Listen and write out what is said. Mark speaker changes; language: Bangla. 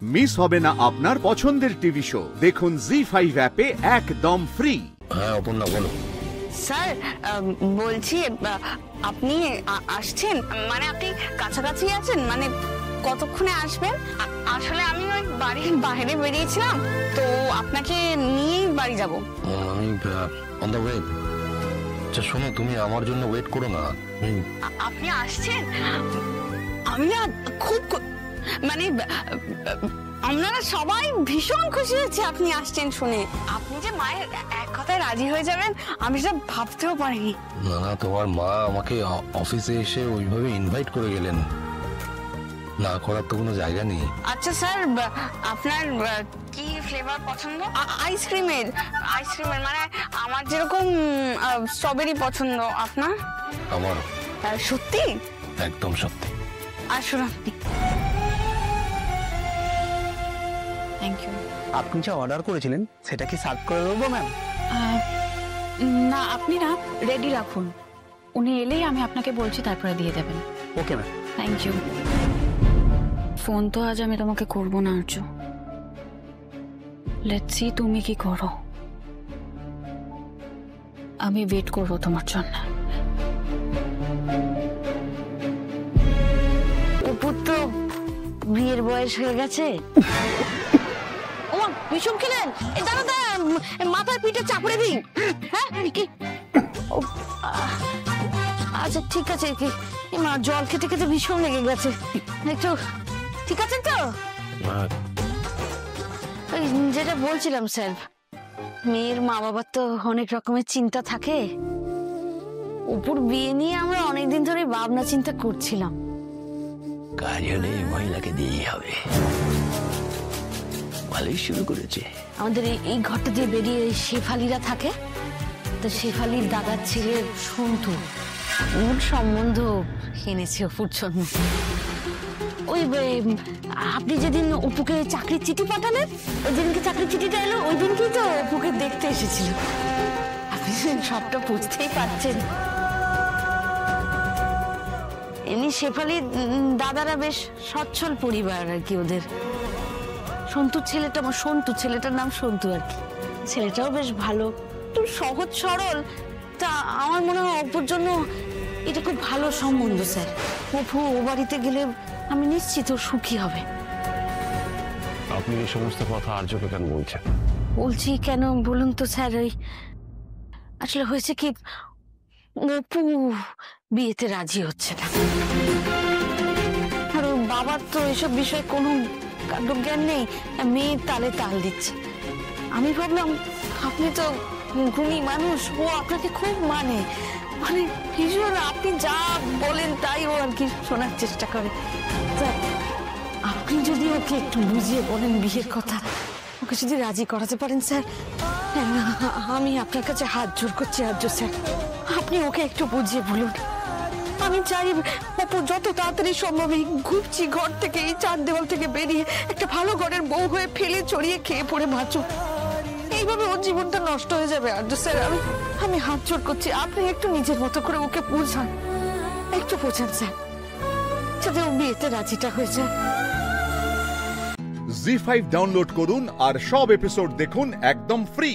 Speaker 1: মিস হবে না আপনার পছন্দের টিভি শো। দেখুন জি5 অ্যাপে একদম ফ্রি।
Speaker 2: হ্যাঁ অপর্ণা বলো।
Speaker 3: স্যার বলছি আপনি আসছেন, মানে আপনি কাছাকাছি আছেন, মানে কতক্ষণে আসবেন? আসলে আমি ওই বাড়ির বাইরে বেরিয়েছিলাম, তো আপনাকে নিয়েই বাড়ি যাব।
Speaker 2: আমি অন দ্য ওয়ে। আচ্ছা শোনো, তুমি আমার জন্য ওয়েট করো না।
Speaker 3: আপনি আসছেন? আমি না খুব মানে আমরা সবাই ভীষণ খুশি হয়েছি আপনি আসছেন শুনে। আপনি যে মায়ের এক কথায় রাজি হয়ে যাবেন আমি সেটা ভাবতেও পারিনি।
Speaker 2: না না, তোমার মা আমাকে অফিসে এসে ওইভাবে ইনভাইট করে গেলেন, না করার তো কোনো জায়গা নেই।
Speaker 3: আচ্ছা স্যার, আপনার কি ফ্লেভার পছন্দ? আইসক্রিমের মানে আমার যেরকম স্ট্রবেরি পছন্দ, আপনার?
Speaker 2: আমার
Speaker 3: সত্যি?
Speaker 2: একদম সত্যি।
Speaker 3: আসুন আপনি। Thank you.
Speaker 4: আপনি যা অর্ডার করেছিলেন সেটা কি সার্ভ করে দেবো ম্যাম?
Speaker 5: না, আপনি না রেডি রাখুন, উনি এলেই আমি আপনাকে বলছি, তারপরে দিয়ে দেবেন।
Speaker 4: Okay ma'am.
Speaker 5: Thank you. Phone তো আজ আমি তোমাকে করবো না আর্য, লেটস সি তুমি কি করো। আমি ওয়েট করবো তোমার জন্য।
Speaker 3: অপুর তো বিয়ের বয়স হয়ে গেছে। ওমা বিষম খেলেন? দাঁড়া মাথার পিঠে চাপড়ে দিই। হ্যাঁ কি? আচ্ছা ঠিক আছে, কি মা জল খেতে খেতে ভীষণ লেগে গেছে, একটু ঠিক আছেন তো? যেটা বলছিলাম স্যার, মেয়ের মা বাবার তো অনেক রকমের চিন্তা থাকে। অপুর বিয়ে নিয়ে আমরা অনেকদিন ধরে ভাবনা চিন্তা করছিলাম।
Speaker 6: কাজ হলে মহিলাকে দিয়েই হবে। ভালোই শুরু করেছে।
Speaker 3: আমাদের এই ঘরটা দিয়ে বেরিয়ে শেফালিরা থাকে, তো শেফালির দাদার ছেলে সন্তু ওর সম্বন্ধ এনেছে অপুর জন্য। ওই আপনি যেদিন অপুকে চাকরির চিঠি পাঠালেন, ওই দিনকে চাকরির চিঠিটা এলো, ওই দিনকেই তো অপুকে দেখতে এসেছিল। আপনি সবটা বুঝতেই পারছেন। এমনি শেফালির দাদারা বেশ সচ্ছল পরিবার আর কি ওদের। সন্তুর ছেলেটা, আমার সন্তু ছেলেটার নাম সন্তু আর কি, ছেলেটাও বেশ ভালো, একটু সহজ সরল। তা আমার মনে হয় অপুর জন্য এটা খুব ভালো সম্বন্ধ স্যার। অপু ও বাড়িতে গেলে আমি নিশ্চিত ও সুখী হবে।
Speaker 7: আপনি এই সমস্ত কথা আর্যকে কেন বলছেন?
Speaker 3: বলছি কেন বলুন তো স্যার, ওই আসলে হয়েছে কি, অপু বিয়েতে রাজি হচ্ছে না। আর ওর বাবার তো এসব বিষয়ে কোনো জ্ঞান নেই, মেয়ের তালে তাল দিচ্ছে। আমি ভাবলাম আপনি তো গুণী মানুষ, ও আপনাকে খুব মানে ভীষণ, আপনি যা বলেন তাই ও আর কি শোনার চেষ্টা করে। আপনি যদি ওকে একটু বুঝিয়ে বলেন বিয়ের কথা, ওকে যদি রাজি করাতে পারেন স্যার, আমি আপনার কাছে হাত জোর করছি আর্য স্যার, আপনি ওকে একটু বুঝিয়ে বলুন। আমি চাই অপু যত তাড়াতাড়ি সম্ভব এই ঘুরছি ঘর থেকে, এই চার দেওয়াল থেকে বেরিয়ে একটা ভালো ঘরের বউ হয়ে ফেলে চড়িয়ে খেয়ে পড়ে বাঁচুক। এইভাবে ওর জীবনটা নষ্ট হয়ে যাবে আর্য স্যার। আমি হাত জোর করছি, আপনি একটু নিজের মতো করে ওকে বোঝান, একটু বোঝান স্যার, যাতে ও বিয়েতে রাজিটা হয়ে যায়।
Speaker 1: জি5 ডাউনলোড করুন আর সব এপিসোড দেখুন একদম ফ্রি।